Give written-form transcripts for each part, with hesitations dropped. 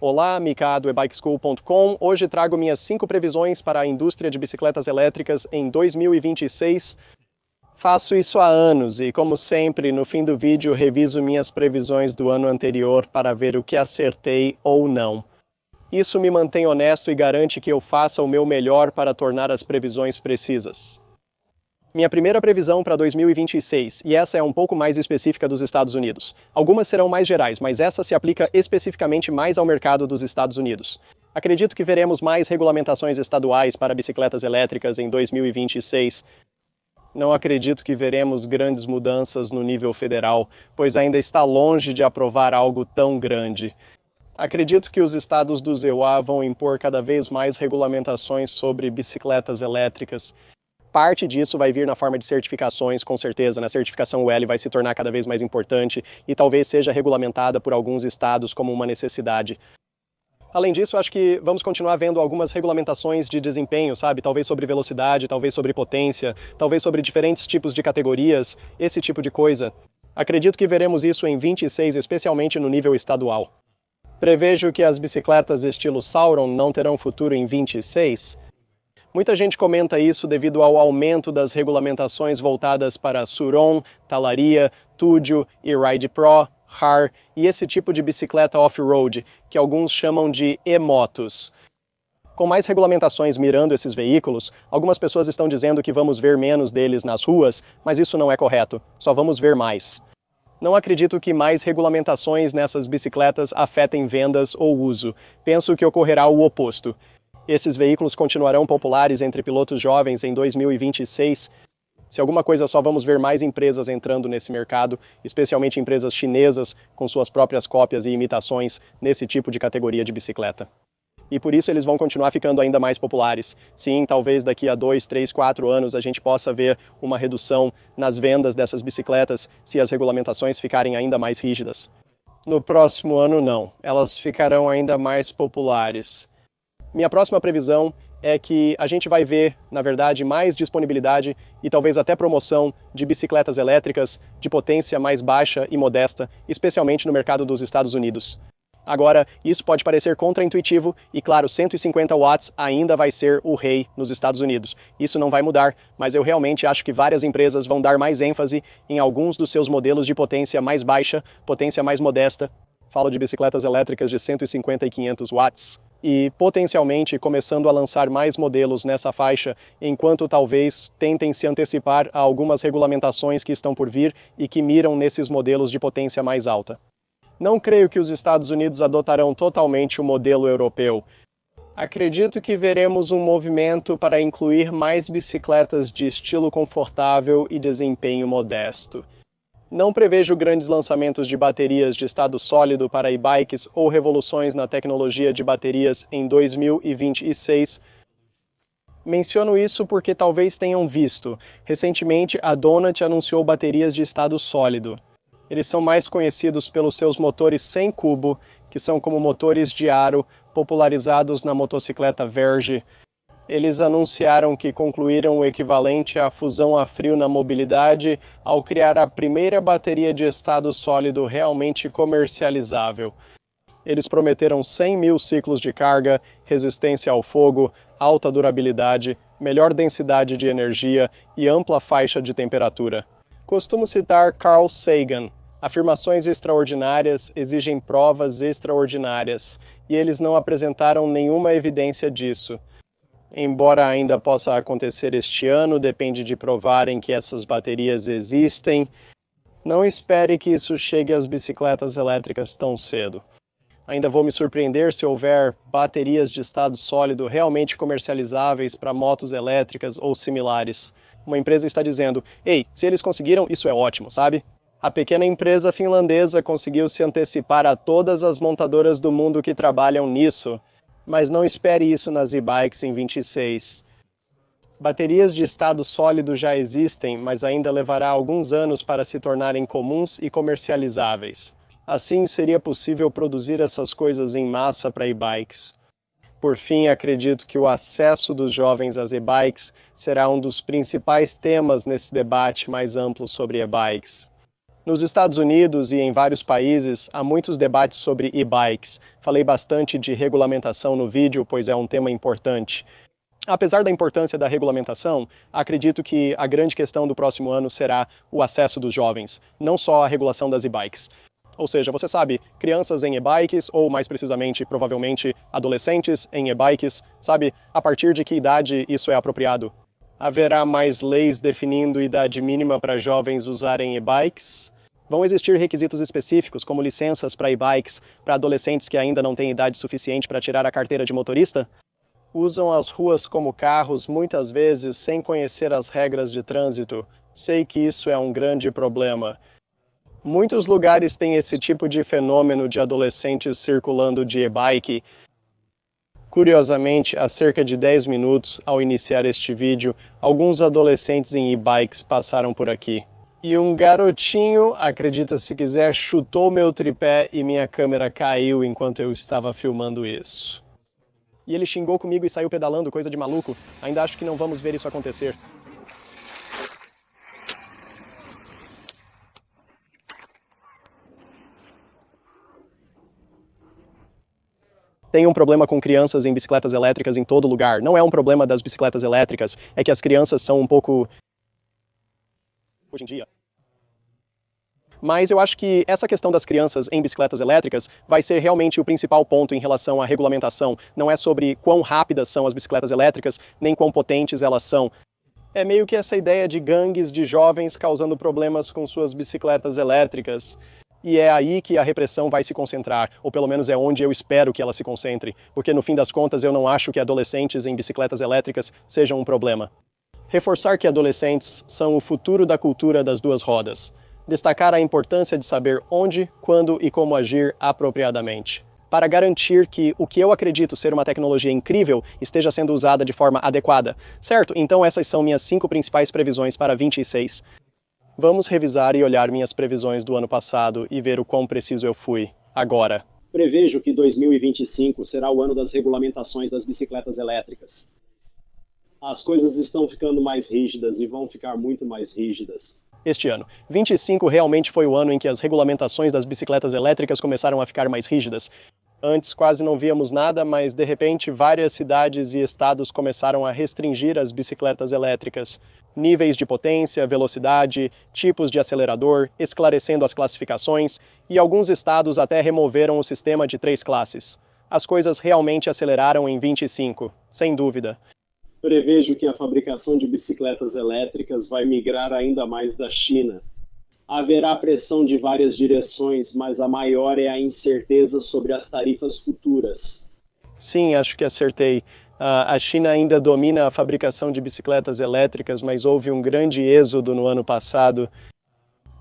Olá, Mika do ebikeschool.com. Hoje trago minhas 5 previsões para a indústria de bicicletas elétricas em 2026. Faço isso há anos e, como sempre, no fim do vídeo reviso minhas previsões do ano anterior para ver o que acertei ou não. Isso me mantém honesto e garante que eu faça o meu melhor para tornar as previsões precisas. Minha primeira previsão para 2026, e essa é um pouco mais específica dos Estados Unidos. Algumas serão mais gerais, mas essa se aplica especificamente mais ao mercado dos Estados Unidos. Acredito que veremos mais regulamentações estaduais para bicicletas elétricas em 2026. Não acredito que veremos grandes mudanças no nível federal, pois ainda está longe de aprovar algo tão grande. Acredito que os estados do EUA vão impor cada vez mais regulamentações sobre bicicletas elétricas. Parte disso vai vir na forma de certificações, com certeza, a certificação UL vai se tornar cada vez mais importante e talvez seja regulamentada por alguns estados como uma necessidade. Além disso, acho que vamos continuar vendo algumas regulamentações de desempenho, sabe? Talvez sobre velocidade, talvez sobre potência, talvez sobre diferentes tipos de categorias, esse tipo de coisa. Acredito que veremos isso em 26, especialmente no nível estadual. Prevejo que as bicicletas estilo Sauron não terão futuro em 26. Muita gente comenta isso devido ao aumento das regulamentações voltadas para Sur-On, Talaria, Tudio e Ride Pro, HAR e esse tipo de bicicleta off-road, que alguns chamam de e-motos. Com mais regulamentações mirando esses veículos, algumas pessoas estão dizendo que vamos ver menos deles nas ruas, mas isso não é correto, só vamos ver mais. Não acredito que mais regulamentações nessas bicicletas afetem vendas ou uso. Penso que ocorrerá o oposto. Esses veículos continuarão populares entre pilotos jovens em 2026. Se alguma coisa, só vamos ver mais empresas entrando nesse mercado, especialmente empresas chinesas com suas próprias cópias e imitações nesse tipo de categoria de bicicleta. E por isso eles vão continuar ficando ainda mais populares. Sim, talvez daqui a 2, 3, 4 anos a gente possa ver uma redução nas vendas dessas bicicletas se as regulamentações ficarem ainda mais rígidas. No próximo ano, não. Elas ficarão ainda mais populares. Minha próxima previsão é que a gente vai ver, na verdade, mais disponibilidade e talvez até promoção de bicicletas elétricas de potência mais baixa e modesta, especialmente no mercado dos Estados Unidos. Agora, isso pode parecer contraintuitivo e, claro, 150 watts ainda vai ser o rei nos Estados Unidos. Isso não vai mudar, mas eu realmente acho que várias empresas vão dar mais ênfase em alguns dos seus modelos de potência mais baixa, potência mais modesta. Falo de bicicletas elétricas de 150 e 500 watts. E potencialmente começando a lançar mais modelos nessa faixa, enquanto talvez tentem se antecipar a algumas regulamentações que estão por vir e que miram nesses modelos de potência mais alta. Não creio que os Estados Unidos adotarão totalmente o modelo europeu. Acredito que veremos um movimento para incluir mais bicicletas de estilo confortável e desempenho modesto. Não prevejo grandes lançamentos de baterias de estado sólido para e-bikes ou revoluções na tecnologia de baterias em 2026. Menciono isso porque talvez tenham visto. Recentemente, a Donut anunciou baterias de estado sólido. Eles são mais conhecidos pelos seus motores sem cubo, que são como motores de aro popularizados na motocicleta Verge. Eles anunciaram que concluíram o equivalente à fusão a frio na mobilidade ao criar a primeira bateria de estado sólido realmente comercializável. Eles prometeram 100 mil ciclos de carga, resistência ao fogo, alta durabilidade, melhor densidade de energia e ampla faixa de temperatura. Costumo citar Carl Sagan. Afirmações extraordinárias exigem provas extraordinárias, e eles não apresentaram nenhuma evidência disso. Embora ainda possa acontecer este ano, depende de provarem que essas baterias existem. Não espere que isso chegue às bicicletas elétricas tão cedo. Ainda vou me surpreender se houver baterias de estado sólido realmente comercializáveis para motos elétricas ou similares. Uma empresa está dizendo, ei, se eles conseguiram, isso é ótimo, sabe? A pequena empresa finlandesa conseguiu se antecipar a todas as montadoras do mundo que trabalham nisso. Mas não espere isso nas e-bikes em 26. Baterias de estado sólido já existem, mas ainda levará alguns anos para se tornarem comuns e comercializáveis. Assim, seria possível produzir essas coisas em massa para e-bikes. Por fim, acredito que o acesso dos jovens às e-bikes será um dos principais temas nesse debate mais amplo sobre e-bikes. Nos Estados Unidos e em vários países, há muitos debates sobre e-bikes. Falei bastante de regulamentação no vídeo, pois é um tema importante. Apesar da importância da regulamentação, acredito que a grande questão do próximo ano será o acesso dos jovens, não só a regulação das e-bikes. Ou seja, você sabe, crianças em e-bikes, ou mais precisamente, provavelmente, adolescentes em e-bikes, sabe, a partir de que idade isso é apropriado? Haverá mais leis definindo idade mínima para jovens usarem e-bikes? Vão existir requisitos específicos, como licenças para e-bikes, para adolescentes que ainda não têm idade suficiente para tirar a carteira de motorista? Usam as ruas como carros, muitas vezes sem conhecer as regras de trânsito. Sei que isso é um grande problema. Muitos lugares têm esse tipo de fenômeno de adolescentes circulando de e-bike. Curiosamente, há cerca de 10 minutos, ao iniciar este vídeo, alguns adolescentes em e-bikes passaram por aqui. E um garotinho, acredita se quiser, chutou meu tripé e minha câmera caiu enquanto eu estava filmando isso. E ele xingou comigo e saiu pedalando, coisa de maluco. Ainda acho que não vamos ver isso acontecer. Tem um problema com crianças em bicicletas elétricas em todo lugar. Não é um problema das bicicletas elétricas, é que as crianças são um pouco... hoje em dia. Mas eu acho que essa questão das crianças em bicicletas elétricas vai ser realmente o principal ponto em relação à regulamentação. Não é sobre quão rápidas são as bicicletas elétricas, nem quão potentes elas são. É meio que essa ideia de gangues de jovens causando problemas com suas bicicletas elétricas. E é aí que a repressão vai se concentrar, ou pelo menos é onde eu espero que ela se concentre, porque no fim das contas eu não acho que adolescentes em bicicletas elétricas sejam um problema. Reforçar que adolescentes são o futuro da cultura das duas rodas. Destacar a importância de saber onde, quando e como agir apropriadamente, para garantir que o que eu acredito ser uma tecnologia incrível esteja sendo usada de forma adequada. Certo? Então essas são minhas 5 principais previsões para 26. Vamos revisar e olhar minhas previsões do ano passado e ver o quão preciso eu fui agora. Prevejo que 2025 será o ano das regulamentações das bicicletas elétricas. As coisas estão ficando mais rígidas e vão ficar muito mais rígidas. Este ano, 25 realmente foi o ano em que as regulamentações das bicicletas elétricas começaram a ficar mais rígidas. Antes quase não víamos nada, mas de repente várias cidades e estados começaram a restringir as bicicletas elétricas. Níveis de potência, velocidade, tipos de acelerador, esclarecendo as classificações, e alguns estados até removeram o sistema de 3 classes. As coisas realmente aceleraram em 25, sem dúvida. Prevejo que a fabricação de bicicletas elétricas vai migrar ainda mais da China. Haverá pressão de várias direções, mas a maior é a incerteza sobre as tarifas futuras. Sim, acho que acertei. A China ainda domina a fabricação de bicicletas elétricas, mas houve um grande êxodo no ano passado.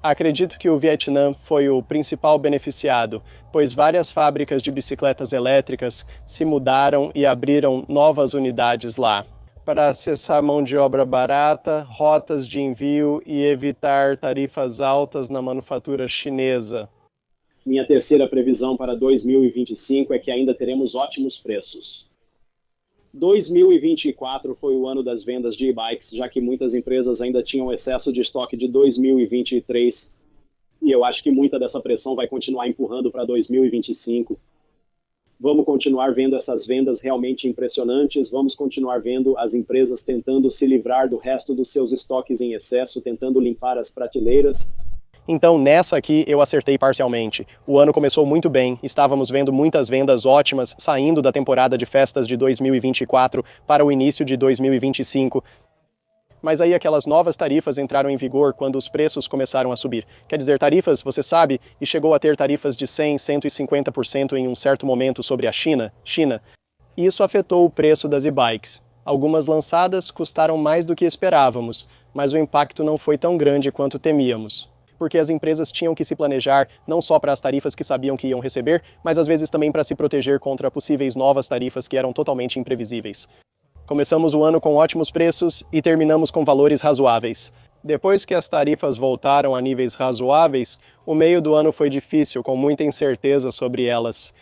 Acredito que o Vietnã foi o principal beneficiado, pois várias fábricas de bicicletas elétricas se mudaram e abriram novas unidades lá, para acessar mão de obra barata, rotas de envio e evitar tarifas altas na manufatura chinesa. Minha terceira previsão para 2025 é que ainda teremos ótimos preços. 2024 foi o ano das vendas de e-bikes, já que muitas empresas ainda tinham excesso de estoque de 2023, e eu acho que muita dessa pressão vai continuar empurrando para 2025. Vamos continuar vendo essas vendas realmente impressionantes, vamos continuar vendo as empresas tentando se livrar do resto dos seus estoques em excesso, tentando limpar as prateleiras. Então, nessa aqui, eu acertei parcialmente. O ano começou muito bem, estávamos vendo muitas vendas ótimas saindo da temporada de festas de 2024 para o início de 2025. Mas aí aquelas novas tarifas entraram em vigor quando os preços começaram a subir. Quer dizer, tarifas, você sabe, e chegou a ter tarifas de 100%, 150% em um certo momento sobre a China. Isso afetou o preço das e-bikes. Algumas lançadas custaram mais do que esperávamos, mas o impacto não foi tão grande quanto temíamos, porque as empresas tinham que se planejar não só para as tarifas que sabiam que iam receber, mas às vezes também para se proteger contra possíveis novas tarifas que eram totalmente imprevisíveis. Começamos o ano com ótimos preços e terminamos com valores razoáveis. Depois que as tarifas voltaram a níveis razoáveis, o meio do ano foi difícil, com muita incerteza sobre elas.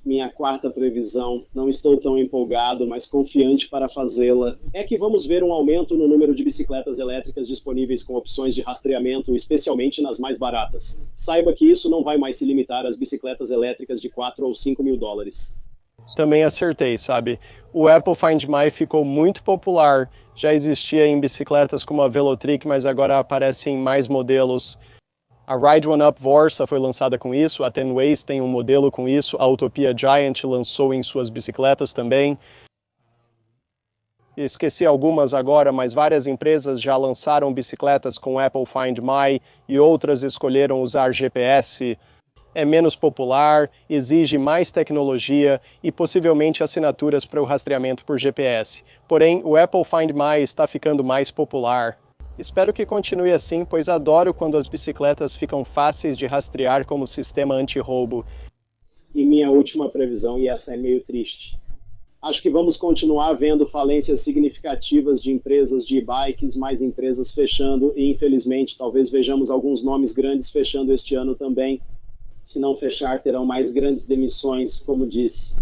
Minha quarta previsão, não estou tão empolgado, mas confiante para fazê-la, é que vamos ver um aumento no número de bicicletas elétricas disponíveis com opções de rastreamento, especialmente nas mais baratas. Saiba que isso não vai mais se limitar às bicicletas elétricas de 4 ou 5 mil dólares. Também acertei, sabe? O Apple Find My ficou muito popular. Já existia em bicicletas como a Velotric, mas agora aparecem mais modelos. A Ride One Up Vorsa foi lançada com isso, a Tenways tem um modelo com isso, a Utopia Giant lançou em suas bicicletas também. Esqueci algumas agora, mas várias empresas já lançaram bicicletas com Apple Find My e outras escolheram usar GPS. É menos popular, exige mais tecnologia e possivelmente assinaturas para o rastreamento por GPS. Porém, o Apple Find My está ficando mais popular. Espero que continue assim, pois adoro quando as bicicletas ficam fáceis de rastrear como sistema anti-roubo. E minha última previsão, e essa é meio triste. Acho que vamos continuar vendo falências significativas de empresas de e-bikes, mais empresas fechando, e infelizmente talvez vejamos alguns nomes grandes fechando este ano também. Se não fechar, terão mais grandes demissões, como disse.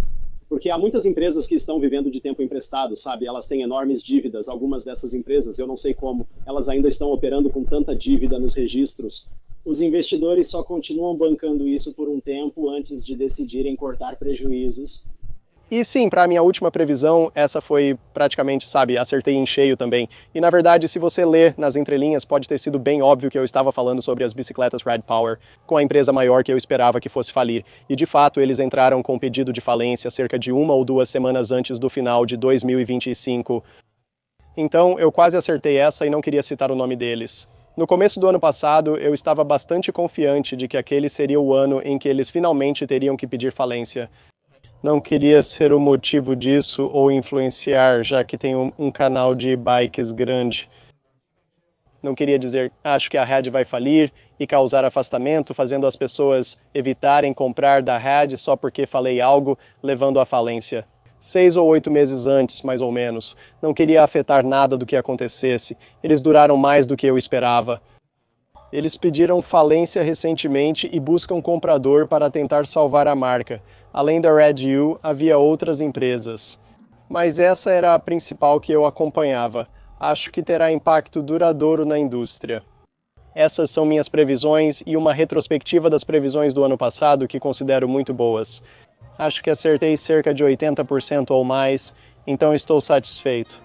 Porque há muitas empresas que estão vivendo de tempo emprestado, sabe? Elas têm enormes dívidas. Algumas dessas empresas, eu não sei como, elas ainda estão operando com tanta dívida nos registros. Os investidores só continuam bancando isso por um tempo antes de decidirem cortar prejuízos. E sim, para a minha última previsão, essa foi praticamente, sabe, acertei em cheio também. E na verdade, se você ler nas entrelinhas, pode ter sido bem óbvio que eu estava falando sobre as bicicletas Red Power, com a empresa maior que eu esperava que fosse falir. E de fato, eles entraram com pedido de falência cerca de 1 ou 2 semanas antes do final de 2025. Então, eu quase acertei essa e não queria citar o nome deles. No começo do ano passado, eu estava bastante confiante de que aquele seria o ano em que eles finalmente teriam que pedir falência. Não queria ser o motivo disso ou influenciar, já que tem um canal de bikes grande. Não queria dizer, acho que a Red vai falir e causar afastamento, fazendo as pessoas evitarem comprar da Red só porque falei algo, levando à falência. 6 ou 8 meses antes, mais ou menos. Não queria afetar nada do que acontecesse. Eles duraram mais do que eu esperava. Eles pediram falência recentemente e buscam comprador para tentar salvar a marca. Além da Red U, havia outras empresas. Mas essa era a principal que eu acompanhava. Acho que terá impacto duradouro na indústria. Essas são minhas previsões e uma retrospectiva das previsões do ano passado que considero muito boas. Acho que acertei cerca de 80% ou mais, então estou satisfeito.